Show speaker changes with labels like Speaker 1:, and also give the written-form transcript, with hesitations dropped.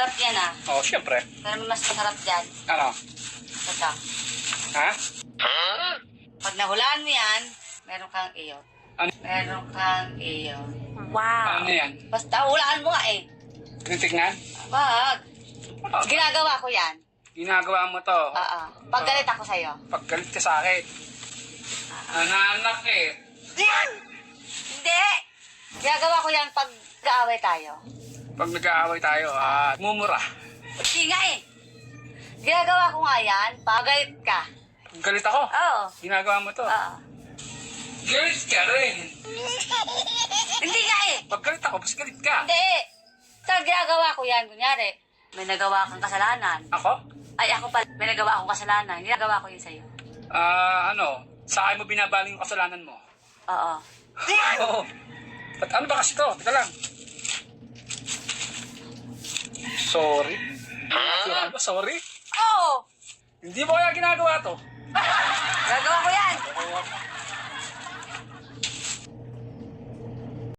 Speaker 1: Masarap yan ah.
Speaker 2: Oo, syempre.
Speaker 1: Pero mas masarap dyan.
Speaker 2: Ano?
Speaker 1: Ito.
Speaker 2: Ha?
Speaker 1: Pag nahulaan mo yan, meron kang iyo.
Speaker 2: Ano?
Speaker 1: Meron kang iyo.
Speaker 2: Ano yan?
Speaker 1: Basta hulaan mo nga eh.
Speaker 2: Tinitignan?
Speaker 1: Wag. Ginagawa ko yan.
Speaker 2: Ginagawa mo to.
Speaker 1: Oo. Pag galit ako sa'yo.
Speaker 2: Pag galit ka sa akin. Anak eh.
Speaker 1: Hindi! Ginagawa ko yan pag kaaway tayo.
Speaker 2: Pag nag-aaway tayo, mumura.
Speaker 1: Hindi nga eh. Ginagawa ko nga yan pag galit ka.
Speaker 2: Pag galit ako,
Speaker 1: Oo.
Speaker 2: ginagawa mo to.
Speaker 1: Oo.
Speaker 2: Galit ka rin.
Speaker 1: Hindi nga eh.
Speaker 2: Pag galit ako, mas galit ka.
Speaker 1: Hindi. Sa ginagawa ko yan, kunyari, may nagawa kang kasalanan.
Speaker 2: Ako?
Speaker 1: Ay, ako pala, may nagawa akong kasalanan. Ginagawa ko yun sa'yo.
Speaker 2: Sa akin mo binabaling yung kasalanan mo.
Speaker 1: Oo.
Speaker 2: Oo. Ba't ano ba kasi to? Teka lang. Sorry. Sorry?
Speaker 1: Oo!
Speaker 2: Hindi mo kaya ginagawa to?